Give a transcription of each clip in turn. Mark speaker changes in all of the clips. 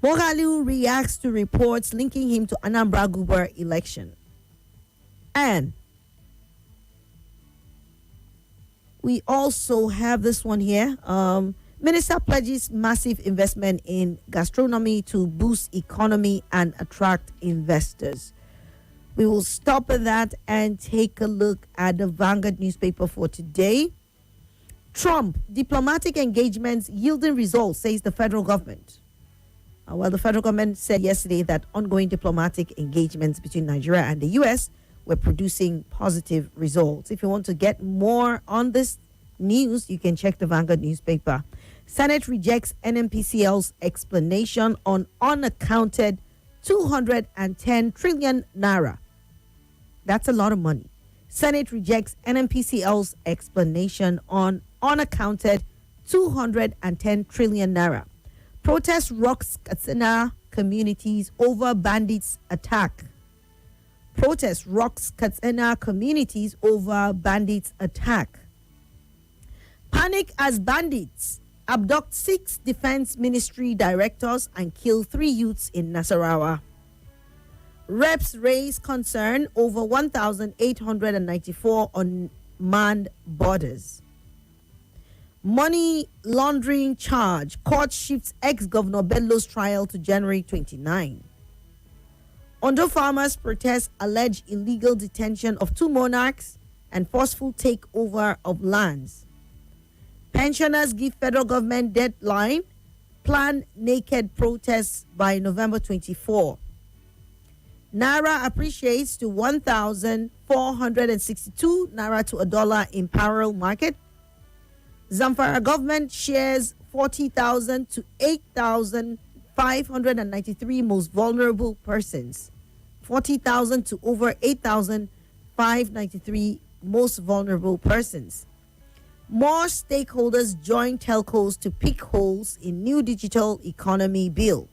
Speaker 1: Moghalu reacts to reports linking him to Anambra Guber election. And we also have this one here. Minister pledges massive investment in gastronomy to boost economy and attract investors. We will stop at that and take a look at the Vanguard newspaper for today. Trump, diplomatic engagements yielding results, says the federal government. Well, the federal government said yesterday that ongoing diplomatic engagements between Nigeria and the U.S. were producing positive results. If you want to get more on this news, you can check the Vanguard newspaper. Senate rejects NNPCL's explanation on unaccounted 210 trillion naira. That's a lot of money. Senate rejects NNPCL's explanation on unaccounted 210 trillion naira. Protest rocks Katsina communities over bandits attack. Protest rocks Katsina communities over bandits attack. Panic as bandits abduct 6 defense ministry directors and kill 3 youths in Nasarawa. Reps raise concern over 1,894 unmanned borders. Money laundering charge. Court shifts ex-governor Bello's trial to January 29. Ondo farmers protest alleged illegal detention of 2 monarchs and forceful takeover of lands. Pensioners give federal government deadline. Plan naked protests by November 24. Naira appreciates to 1,462 naira to $1 in parallel market. Zamfara government shares 40,000 to 8,593 most vulnerable persons. 40,000 to over 8,593 most vulnerable persons. More stakeholders join telcos to pick holes in new digital economy bill.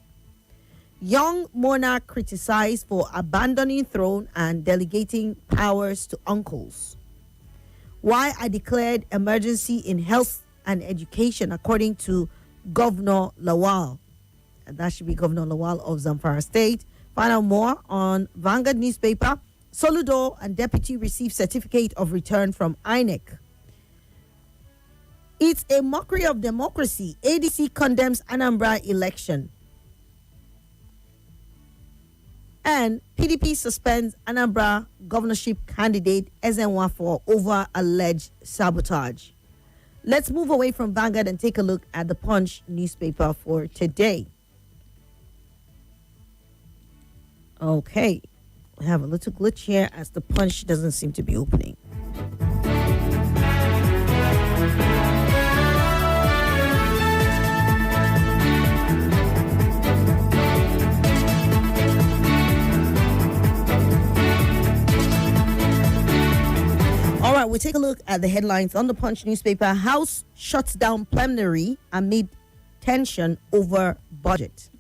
Speaker 1: Young monarch criticized for abandoning throne and delegating powers to uncles. Why I declared emergency in health and education, according to Governor Lawal. And that should be Governor Lawal of Zamfara State. Find out more on Vanguard newspaper. Soludo and deputy receive certificate of return from INEC. It's a mockery of democracy. ADC condemns Anambra election. And PDP suspends Anambra governorship candidate Ezenwa for over alleged sabotage. Let's move away from Vanguard and take a look at the Punch newspaper for today. Okay, we have a little glitch here as the Punch doesn't seem to be opening. All right, we'll take a look at the headlines on the Punch newspaper. House shuts down plenary amid tension over budget.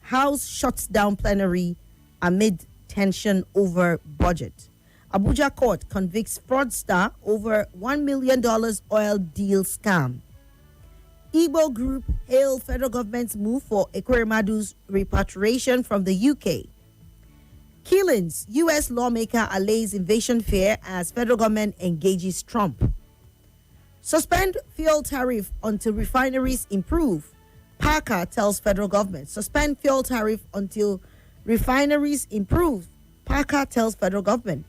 Speaker 1: House shuts down plenary amid tension over budget. Abuja court convicts fraudster over $1 million oil deal scam. Igbo group hail federal government's move for Ekwerimadu's repatriation from the UK. Killings, U.S. lawmaker allays invasion fear as federal government engages Trump. Suspend fuel tariff until refineries improve. Parker tells federal government. Suspend fuel tariff until refineries improve. Parker tells federal government.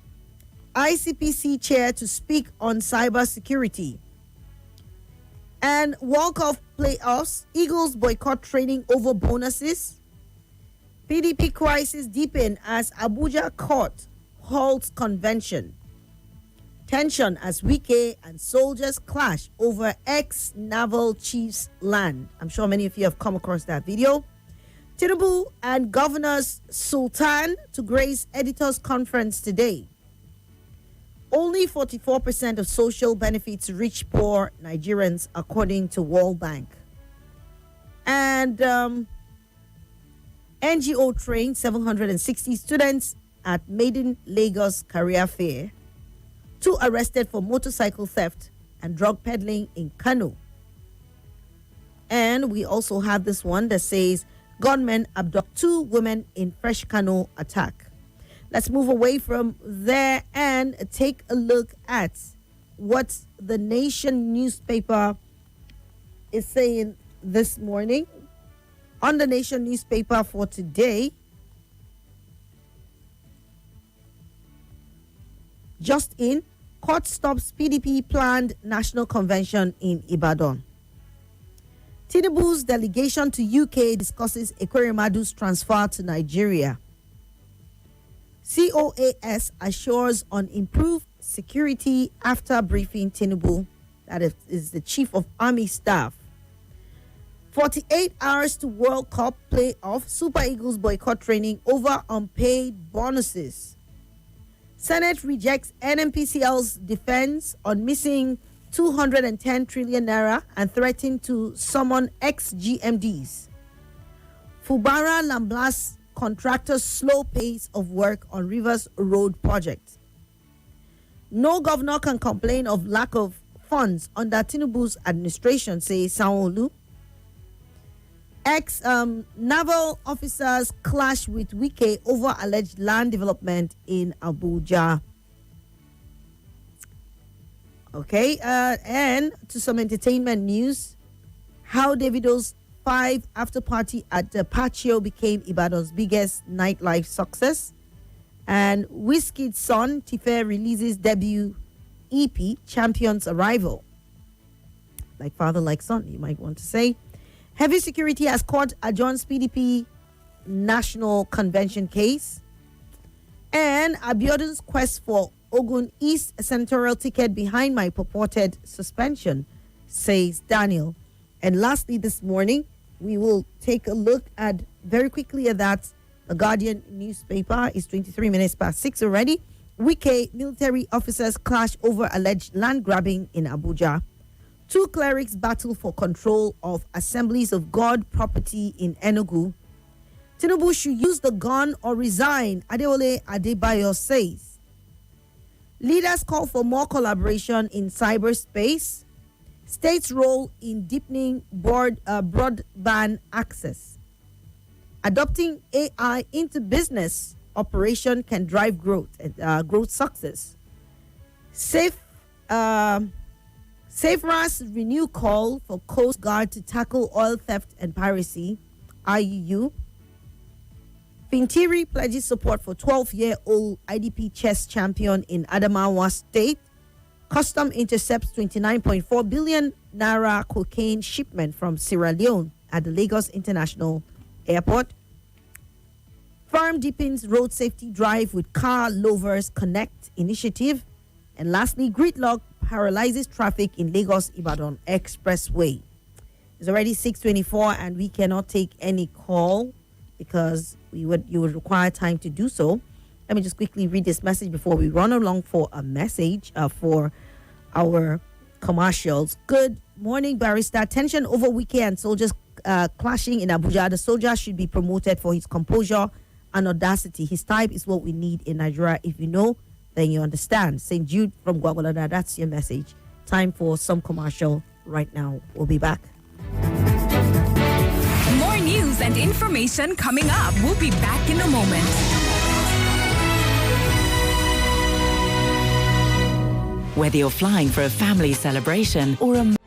Speaker 1: ICPC chair to speak on cyber security. And walk-off playoffs. Eagles boycott training over bonuses. PDP crisis deepen as Abuja court halts convention. Tension as Wike and soldiers clash over ex-naval chief's land. I'm sure many of you have come across that video. Tinubu and Governors Sultan to grace editors' conference today. Only 44% of social benefits reach poor Nigerians, according to World Bank. And NGO trained 760 students at Maiden Lagos Career Fair. 2 arrested for motorcycle theft and drug peddling in Kano. And we also have this one that says Gunmen abduct 2 women in Fresh Kano attack. Let's move away from there and take a look at what the Nation newspaper is saying this morning. On the Nation newspaper for today, just in, court stops PDP planned national convention in Ibadan. Tinubu's delegation to UK discusses Ekweremadu's transfer to Nigeria. COAS assures on improved security after briefing Tinubu, that is the Chief of Army Staff. 48 hours to World Cup playoff, Super Eagles boycott training over unpaid bonuses. Senate rejects NMPCL's defense on missing 210 trillion naira and threatened to summon ex-GMDs. Fubara Lamblas contractors' slow pace of work on Rivers Road project. No governor can complain of lack of funds under Tinubu's administration, says Sanwo-Olu. Naval officers clash with Wike over alleged land development in Abuja. Okay, and to some entertainment news, how Davido's 5 after party at the Patio became Ibadan's biggest nightlife success. And Wizkid's son, Tife, releases debut EP, Champion's Arrival. Like father, like son, you might want to say. Heavy security has caught adjourns PDP National Convention case. And Abiodun's quest for Ogun East senatorial ticket behind my purported suspension, says Daniel. And lastly, this morning, we will take a look at, very quickly at that, the Guardian newspaper is 23 minutes past 6 already. Wike military officers clash over alleged land grabbing in Abuja. 2 clerics battle for control of Assemblies of God property in Enugu. Tinubu should use the gun or resign, Adeole Adebayo says. Leaders call for more collaboration in cyberspace. States' role in deepening broadband access. Adopting AI into business operation can drive growth success. SafeRA's renew call for Coast Guard to tackle oil theft and piracy. IUU. Fintiri pledges support for 12-year-old IDP chess champion in Adamawa State. Custom intercepts 29.4 billion naira cocaine shipment from Sierra Leone at the Lagos International Airport. Firm deepens road safety drive with Car Lovers Connect initiative. And lastly, gridlock paralyzes traffic in Lagos-Ibadan Expressway. It's already 6:24 and we cannot take any call because you would require time to do so. Let me just quickly read this message before we run along for a message for our commercials. Good morning, Barrister. Tension over Wike and soldiers clashing in Abuja. The soldier should be promoted for his composure and audacity. His type is what we need in Nigeria. If you know, then you understand. St. Jude from Gwagwalada, that's your message. Time for some commercial right now. We'll be back.
Speaker 2: More news and information coming up. We'll be back in a moment.
Speaker 3: Whether you're flying for a family celebration or a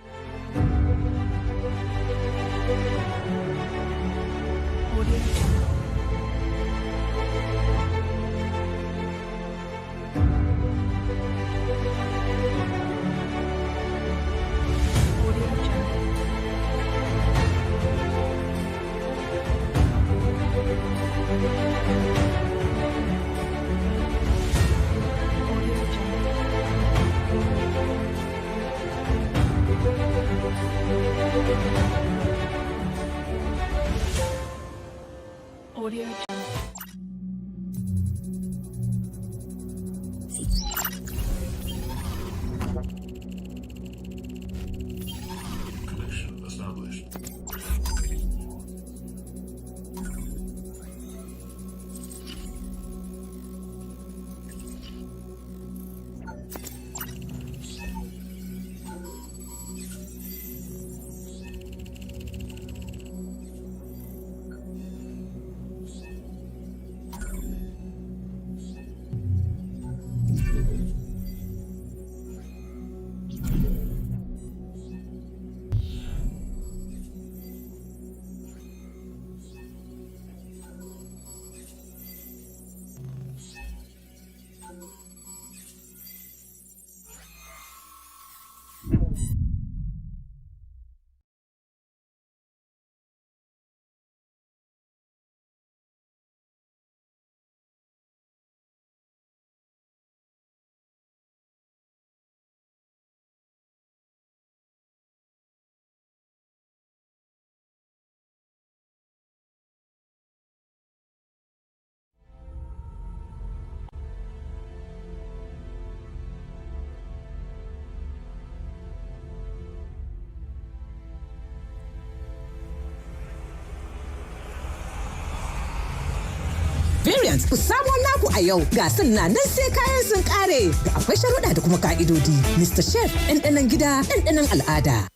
Speaker 4: ingredients. Ku samo naku a yau. Gasar na nan sai kayan sun kare. Da akwai sharuɗa da kuma ka'idodi. Mr. Chef, ɗanɗanon gida, ɗanɗanon al'ada.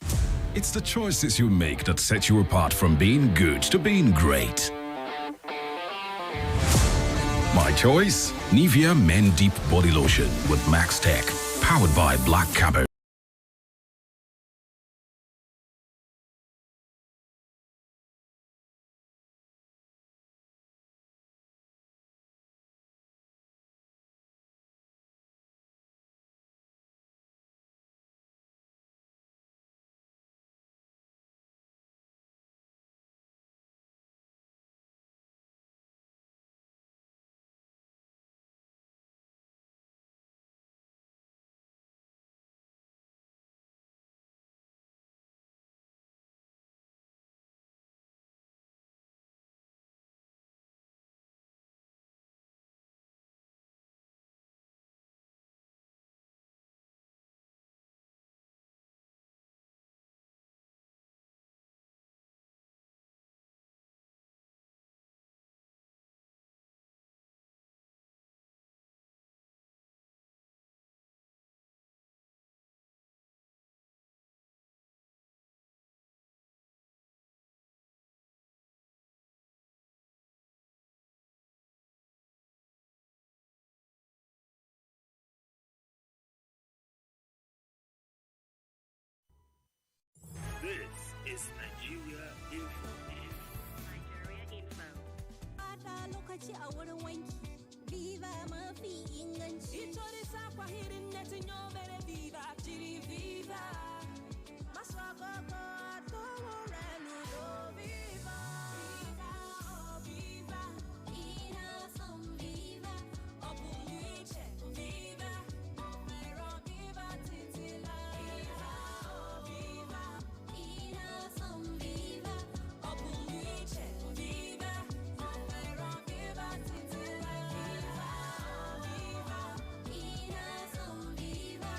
Speaker 5: It's the choices you make that set you apart from being good to being great. My choice? Nivea Men Deep Body Lotion with Max Tech. Powered by Black Cabot.
Speaker 6: This is Nigeria Info.
Speaker 7: Nigeria Info. Bata lokaci a wurin wanki. Viva mafi inganci. Ito da sakwa hirin na tinyo mere Viva. Jiri Viva. Maswa koko ato renu do Viva. Viva, oh Viva. Ina som Viva. Opunyiche Viva. Omero Viva titila. Viva, oh Viva. Ina som Viva. Opunyiche Viva. Omero Viva titila. Viva, oh Viva. Ina som Viva.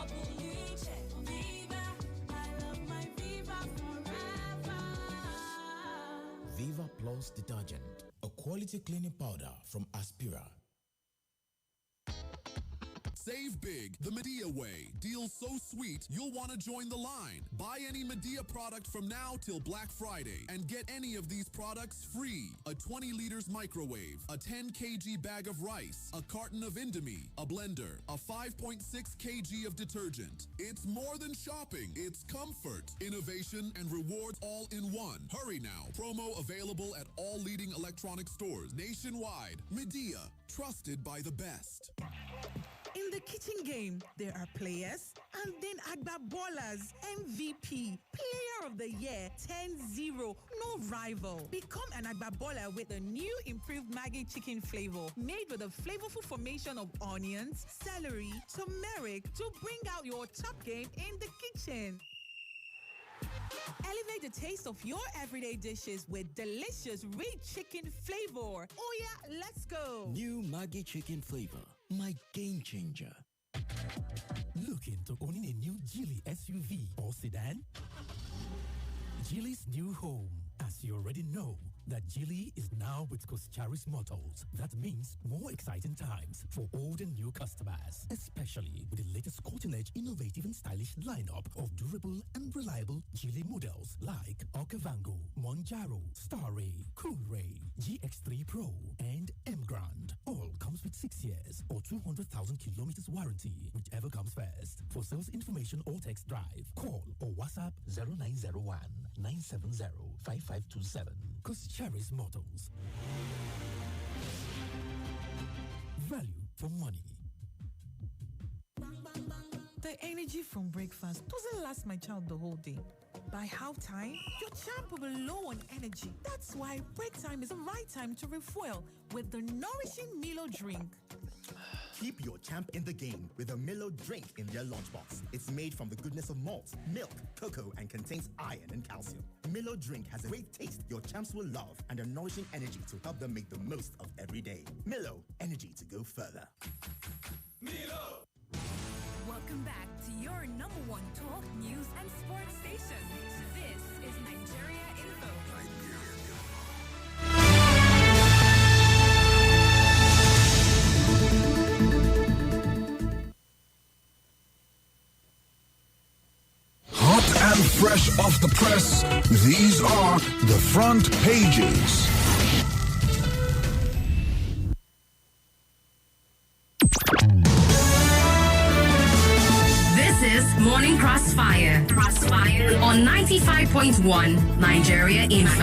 Speaker 7: Opunyiche Viva. I love my Viva forever.
Speaker 8: Viva Plus detergent, a quality cleaning powder from Aspira.
Speaker 9: Save big the Medea way. Deals so sweet, you'll want to join the line. Buy any Medea product from now till Black Friday and get any of these products free. A 20 liters microwave, a 10 kg bag of rice, a carton of Indomie, a blender, a 5.6 kg of detergent. It's more than shopping. It's comfort, innovation, and rewards all in one. Hurry now. Promo available at all leading electronic stores nationwide. Medea, trusted by the best.
Speaker 10: In the kitchen game, there are players and then Agba Ballers, MVP, Player of the Year, 10-0, no rival. Become an Agba Baller with a new improved Maggi chicken flavor made with a flavorful formation of onions, celery, turmeric to bring out your top game in the kitchen. Elevate the taste of your everyday dishes with delicious rich chicken flavor. Oh yeah, let's go.
Speaker 8: New Maggi chicken flavor, my game changer.
Speaker 11: Looking to owning a new Geely SUV or sedan? Geely's new home. As you already know, that Geely is now with Coscharis Motors. That means more exciting times for old and new customers, especially with the latest cutting-edge, innovative and stylish lineup of durable and reliable Geely models like Okavango, Monjaro, Starray, Coolray, GX3 Pro, and M Grand. All comes with 6 years or 200,000 kilometers warranty, whichever comes first. For sales information or text drive, call or WhatsApp 0901 970 5527. Coscharis Motors. Value for money.
Speaker 10: The energy from breakfast doesn't last my child the whole day. By halftime, your champ will be low on energy. That's why break time is the right time to refuel with the nourishing Milo drink.
Speaker 12: Keep your champ in the game with a Milo drink in their lunchbox. It's made from the goodness of malt, milk, cocoa, and contains iron and calcium. Milo drink has a great taste your champs will love and a nourishing energy to help them make the most of every day. Milo, energy to go further.
Speaker 2: Milo! Welcome back to your number one talk, news, and sports station. This is Nigeria Info.
Speaker 13: front pages.
Speaker 2: This is Morning Crossfire. Crossfire on 95.1 Nigeria Info.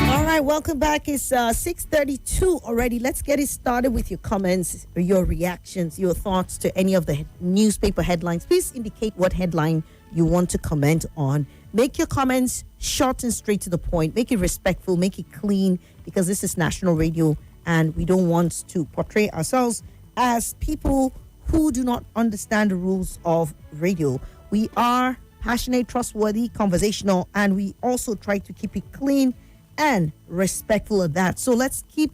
Speaker 1: All right, welcome back. It's 6:32 already. Let's get it started with your comments, your reactions, your thoughts to any of the newspaper headlines. Please indicate what headline you want to comment on. Make your comments short and straight to the point. Make it respectful, make it clean, because this is national radio and we don't want to portray ourselves as people who do not understand the rules of radio. We are passionate, trustworthy, conversational, and we also try to keep it clean and respectful of that. So let's keep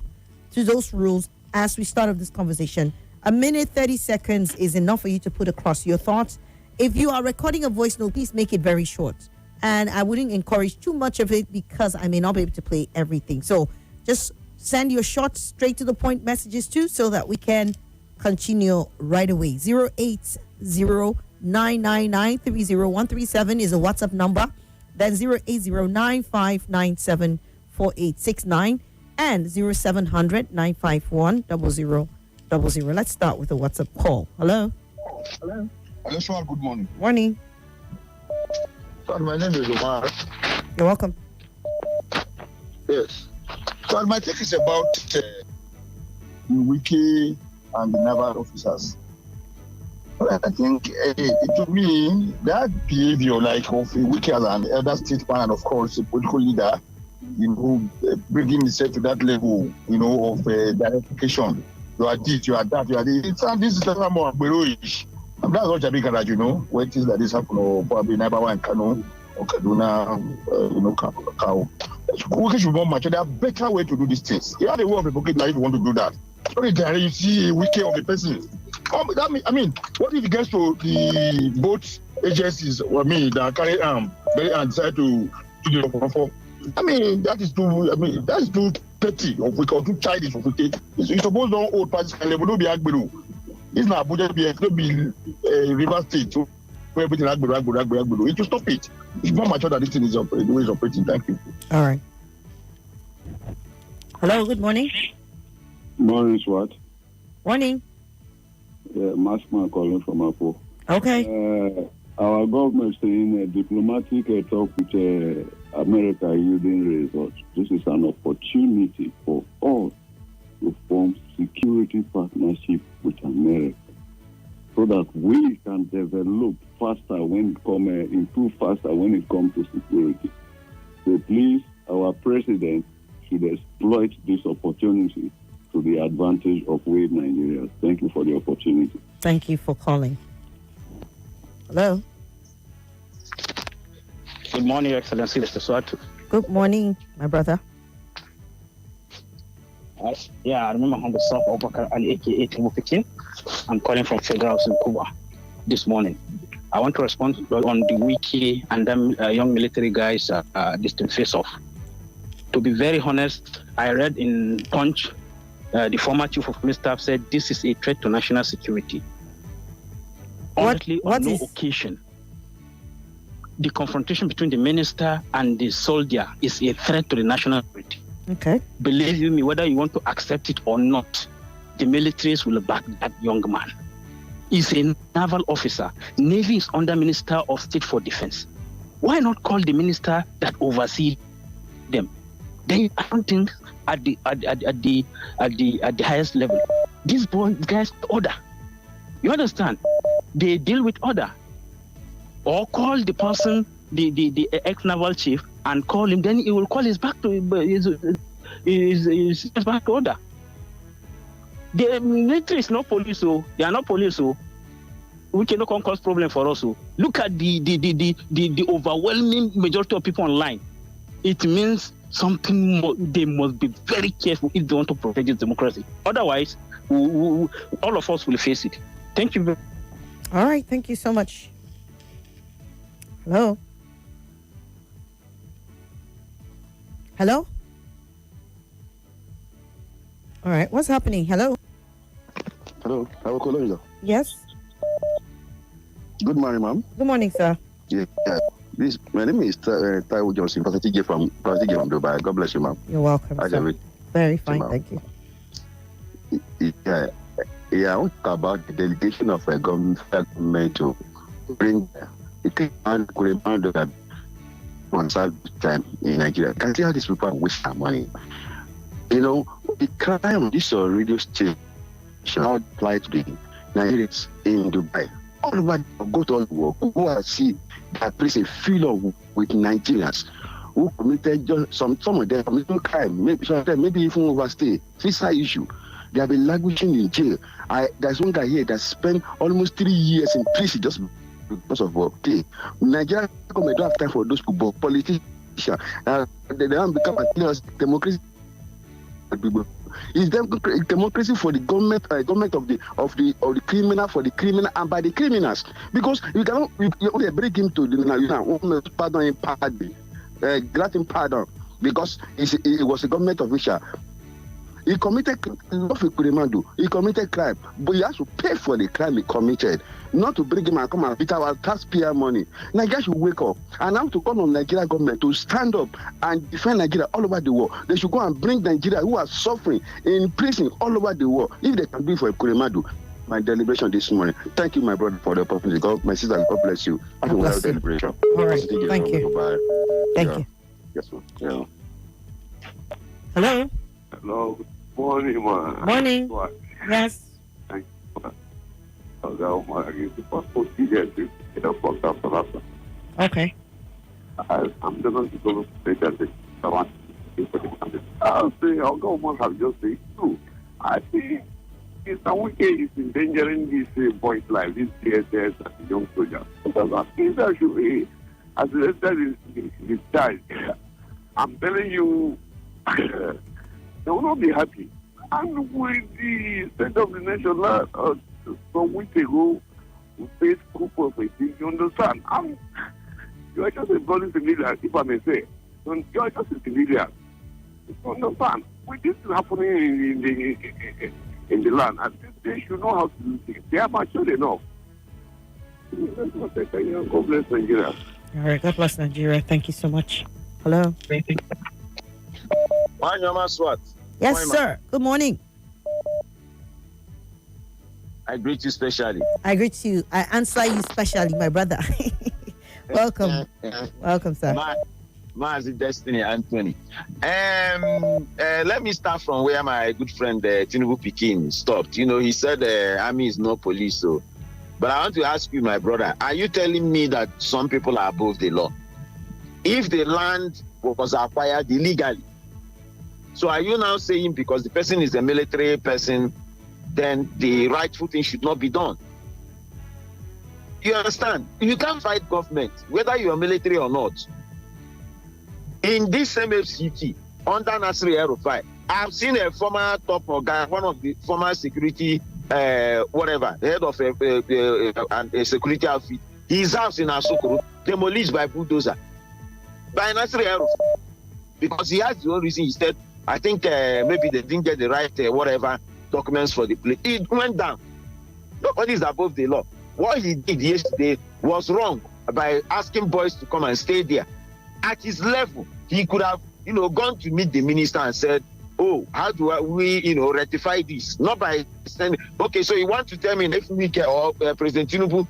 Speaker 1: to those rules as we start off this conversation. A minute, 30 seconds is enough for you to put across your thoughts. If you are recording a voice note, please make it very short. And I wouldn't encourage too much of it because I may not be able to play everything. So just send your short, straight to the point messages too so that we can continue right away. 080-999-30137 is a WhatsApp number. Then 080-9597-4869 and 0700-951-0000. Let's start with a WhatsApp call. Hello.
Speaker 14: Hello, Swat. Good morning.
Speaker 1: Morning.
Speaker 14: Swat, my name is Omar.
Speaker 1: You're welcome.
Speaker 14: Yes. Swat, my take is about the wiki and the naval officers. Well, I think, to me, that behavior, like of a wiki as an elder statesman and, of course, a political leader, bringing himself to that level, of directification. You are this, you are that, you are this. This is a more heroish. And that's what Jamaica, when things like this happen, or probably Naibawa and Kano, or Kaduna, Kau. We should be more mature. There are better way to do these things. You have a way of revoking life if you want to do that. Sorry, there you see a wiki of the person. What if it gets to the both agencies, that carry arm, and decide to do the for? That is too petty or too childish of it. You suppose don't old parties can level, don't be Agbero. It's not Abuja, be River State, so where everything Agbero. It will stop it. It's more mature that this thing is the way it's operating. Thank you.
Speaker 1: All right. Hello, good morning.
Speaker 15: Morning, Swat.
Speaker 1: Morning.
Speaker 15: Masman calling from Apo.
Speaker 1: Okay.
Speaker 15: Our government saying a diplomatic talk with America yielding results. This is an opportunity for us to form security partnership with America so that we can develop faster improve faster when it comes to security. So please, our president should exploit this opportunity to the advantage of we Nigerians. Thank you for the opportunity.
Speaker 1: Thank you for calling. Hello.
Speaker 16: Good morning, Your Excellency, Mr. Swat.
Speaker 1: Good morning, my brother.
Speaker 16: I remember myself, Obakar Ali, aka Timufikin. I'm calling from Federal House in Cuba this morning. I want to respond on the wiki and them young military guys distant face-off. To be very honest, I read in Punch, the former chief of police staff said this is a threat to national security. Honestly, on no occasion, the confrontation between the minister and the soldier is a threat to the national security.
Speaker 1: Okay.
Speaker 16: Believe me, whether you want to accept it or not, the militaries will back that young man. He's a naval officer. Navy is under Minister of State for Defense. Why not call the minister that oversees them? Then I don't think at the highest level, these guys order. You understand? They deal with order. Or call the person, the ex-naval chief, and call him. Then he will call his back to his back to order. The military is not police, so they are not police, so we cannot cause problem for us. So look at the overwhelming majority of people online. It means something more. They must be very careful if they want to protect this democracy. Otherwise, all of us will face it. Thank you.
Speaker 1: All right, thank you so much. Hello. Hello. All right, what's happening? Hello.
Speaker 14: Hello, I will call you.
Speaker 1: Yes.
Speaker 14: Good morning, ma'am.
Speaker 1: Good morning, sir.
Speaker 14: Yeah. My name is Taiwo Johnson, Pastor TJ from Dubai. God bless you, ma'am.
Speaker 1: You're welcome, sir. Very fine, thank you.
Speaker 14: I want to talk about the delegation of a government to bring the Kuremando on time in Nigeria. Can see how these people waste their money. You know, the crime on this radio station should not apply to the Nigerians in Dubai. All over, go to all the world, go and see that place a field with Nigerians who committed just some of them committed crime, maybe even overstay, visa issue. They have been languishing in jail. There's one guy here that spent almost 3 years in prison just because of work. Okay. Nigeria government don't have time for those people, politicians. They don't become a democracy. Is democracy for the government of the criminal, for the criminal and by the criminals? Because you cannot only bring him to the grant him pardon because it was a government official. He committed he committed crime, but he has to pay for the crime he committed, not to bring him and come and beat our taxpayer money. Nigeria should wake up and have to call on Nigeria government to stand up and defend Nigeria all over the world. They should go and bring Nigeria who are suffering in prison all over the world. If they can do it for Kuremadu, my deliberation this morning. Thank you, my brother, for the opportunity. God, my sister, God bless you. Have a well deliberation.
Speaker 1: All right, thank you.
Speaker 14: Bye.
Speaker 1: Thank you.
Speaker 14: Yes, ma'am. Yeah.
Speaker 1: Hello.
Speaker 15: Hello. Morning, man.
Speaker 1: Morning. Yes.
Speaker 15: Thank you.
Speaker 1: Okay.
Speaker 15: I'm going to go to the I'll say, our government have just said, too. I think Mr. Wike is endangering this boy's life, this DSS and the young soldiers. Because I think that should be, as the rest is child, I'm telling you, they will not be happy. And with the state of the nation some weeks ago, we faced coup of a thing, you understand? You are just a bloody civilian, if I may say. You are just a civilian. You understand? With this happening in the land, and they should know how to do things. They are mature enough. God bless Nigeria.
Speaker 1: All right, God bless Nigeria. Thank you so much. Hello.
Speaker 13: Swat.
Speaker 1: Yes,
Speaker 13: Morning,
Speaker 1: sir. Good morning.
Speaker 13: I greet you specially.
Speaker 1: I greet you. I answer you specially, my brother. Welcome. Welcome, sir.
Speaker 13: Mazi Destiny Anthony. Let me start from where my good friend Tinubu Pikin stopped. You know, he said army is no police. So, but I want to ask you, my brother, are you telling me that some people are above the law? If the land was acquired illegally, so are you now saying because the person is a military person, then the rightful thing should not be done? You understand? You can't fight government, whether you are military or not. In this same FCT, under Nasri El-Rufai, I've seen a former top guy, one of the former security, the head of a security outfit, his house in Asokoro, demolished by bulldozer, by Nasri El-Rufai. Because he has the own reason. He said, I think maybe they didn't get the right, documents for the place. It went down. Nobody is above the law. What he did yesterday was wrong by asking boys to come and stay there. At his level, he could have, gone to meet the minister and said, oh, how do we, rectify this? Not by saying, okay, so you want to tell me next week or President Tinubu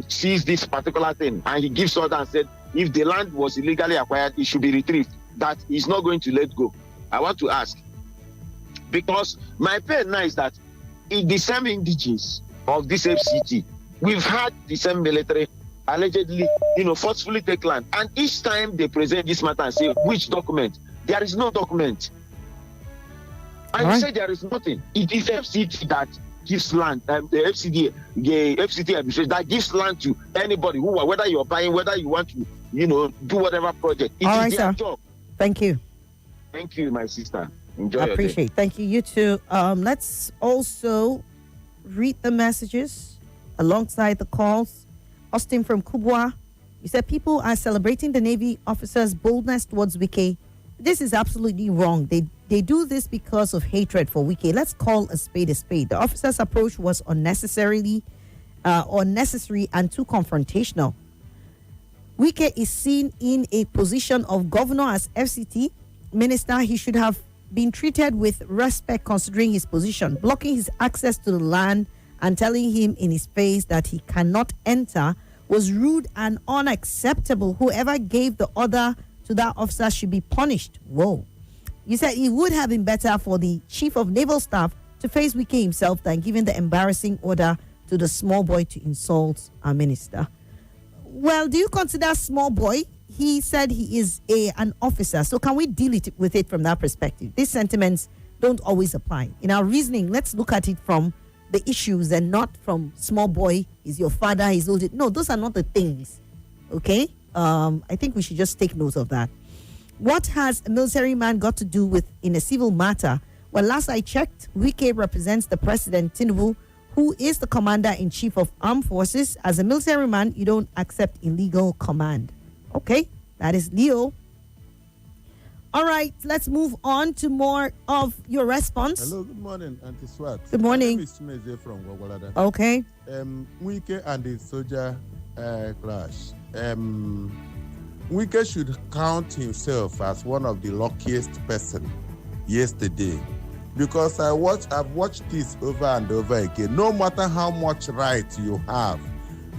Speaker 13: sees this particular thing and he gives order and said, if the land was illegally acquired, it should be retrieved. That he's not going to let go. I want to ask, because my pain now is that in the same indigenes of this FCT, we've had the same military allegedly, forcefully take land. And each time they present this matter and say, which document? There is no document. And you say there is nothing. It is FCT that gives land, the FCT administration that gives land to anybody who, whether you're buying, whether you want to, do whatever project. It is their job.
Speaker 1: Thank you.
Speaker 13: Thank you, my sister. Enjoy
Speaker 1: I
Speaker 13: your
Speaker 1: appreciate it. Thank you. You too. Let's also read the messages alongside the calls. Austin from Kubwa, you said people are celebrating the Navy officers' boldness towards Wike. This is absolutely wrong. They do this because of hatred for Wike. Let's call a spade a spade. The officers' approach was unnecessarily unnecessary and too confrontational. Wike is seen in a position of governor as FCT minister. He should have been treated with respect considering his position. Blocking his access to the land and telling him in his face that he cannot enter was rude and unacceptable. Whoever gave the order to that officer should be punished. Whoa. You said it would have been better for the chief of naval staff to face Wike himself than giving the embarrassing order to the small boy to insult our minister. Well, do you consider small boy? He said he is an officer. So can we deal with it from that perspective? These sentiments don't always apply. In our reasoning, let's look at it from the issues and not from small boy, is your father, he's old. No, those are not the things. Okay? I think we should just take note of that. What has a military man got to do with in a civil matter? Well, last I checked, Wike represents the President Tinubu, who is the Commander-in-Chief of Armed Forces. As a military man, you don't accept illegal command. Okay, that is Leo. All right, let's move on to more of your response.
Speaker 17: Hello, good morning, Auntie Swat.
Speaker 1: Good morning.
Speaker 17: My name is Chimeze from Gwagwalada.
Speaker 1: Okay.
Speaker 17: Wike and the soldier clash. Wike should count himself as one of the luckiest person yesterday. Because I've watched this over and over again. No matter how much right you have,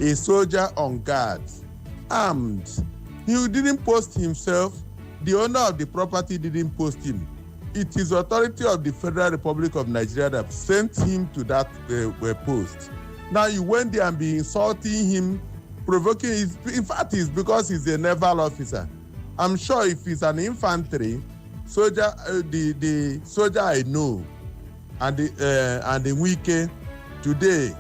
Speaker 17: a soldier on guard, armed, he didn't post himself. The owner of the property didn't post him. It is authority of the Federal Republic of Nigeria that sent him to that post. Now you went there and be insulting him, provoking his. In fact, it's because he's a naval officer. I'm sure if he's an infantry soldier, the soldier I know, and the Wike today,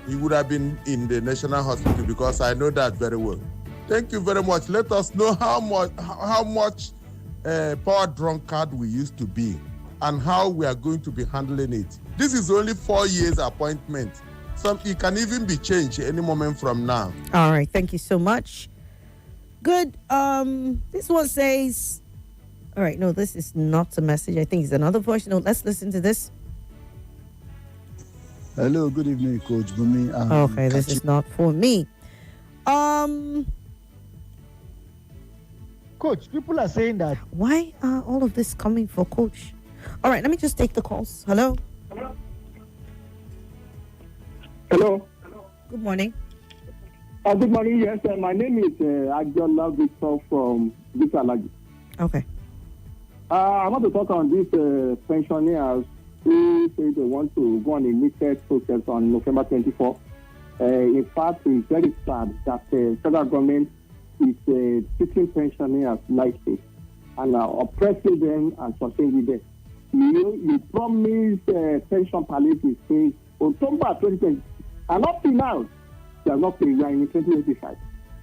Speaker 17: he would have been in the National Hospital because I know that very well. Thank you very much. Let us know how much power drunkard we used to be and how we are going to be handling it. This is only 4 years appointment. It can even be changed any moment from now.
Speaker 1: All right. Thank you so much. Good. This one says, all right, no, this is not a message. I think it's another voice. No, let's listen to this.
Speaker 18: Hello, good evening, Coach Bumi.
Speaker 1: Okay, this is not for me.
Speaker 18: Coach, people are saying that.
Speaker 1: Why are all of this coming for Coach? All right, let me just take the calls. Hello.
Speaker 19: Hello.
Speaker 1: Good morning.
Speaker 19: Good morning. Yes, my name is Agjola Victor from Bisalagi.
Speaker 1: Okay.
Speaker 19: I want to talk on these pensioners who say they want to go on a meted protest on November 24. In fact, it's very sad that the federal government is treating pensioners lightly and oppressing them and sustaining them. You promised pension palliative since October 2020, and up to now, they are not paying. We are in 2025.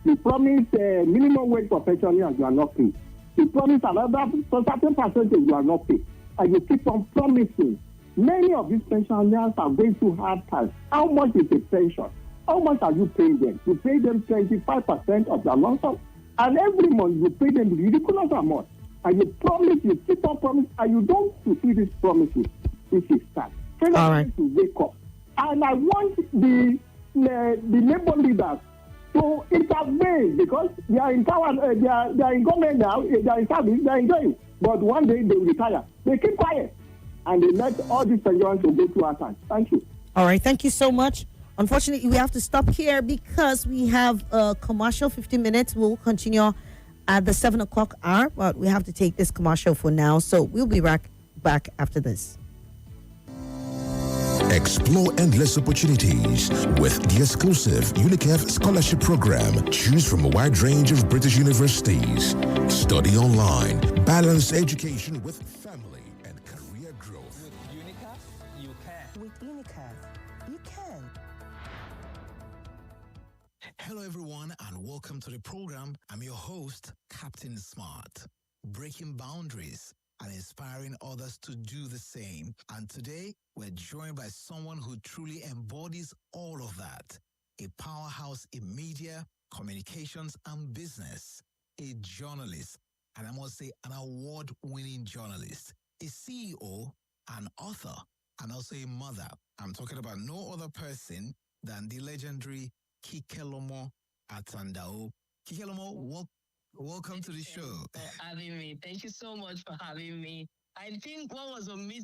Speaker 19: You promised minimum wage for pensioners, you are not paying. You promise another certain percentage, you are not paying. And you keep on promising. Many of these pensioners are going through hard times. How much is the pension? How much are you paying them? You pay them 25% of their lump sum, and every month you pay them ridiculous amount. And you promise, you keep on promising, and you don't fulfill these promises. This is sad.
Speaker 1: All right.
Speaker 19: To wake up. And I want the labor leaders to intervene because they are in power, they are in government now, they are in service, they are enjoying. But one day they will retire. They keep quiet and they let all these pensions to go through our time. Thank you.
Speaker 1: All right, thank you so much. Unfortunately, we have to stop here because we have a commercial 15 minutes. We'll continue at the 7 o'clock hour, but we have to take this commercial for now. So we'll be back after this.
Speaker 8: Explore endless opportunities with the exclusive UNICEF Scholarship Program. Choose from a wide range of British universities. Study online. Balance education with family and career growth.
Speaker 20: With UNICEF, you can.
Speaker 21: With UNICEF, you can.
Speaker 8: Hello everyone and welcome to the program. I'm your host, Captain Smart. Breaking boundaries and inspiring others to do the same. And today, we're joined by someone who truly embodies all of that. A powerhouse in media, communications, and business. A journalist, and I must say an award-winning journalist. A CEO, an author, and also a mother. I'm talking about no other person than the legendary Kikelomo Atandao. Kikelomo, welcome to the show.
Speaker 3: For having me. Thank you so much for having me. I think what was omitted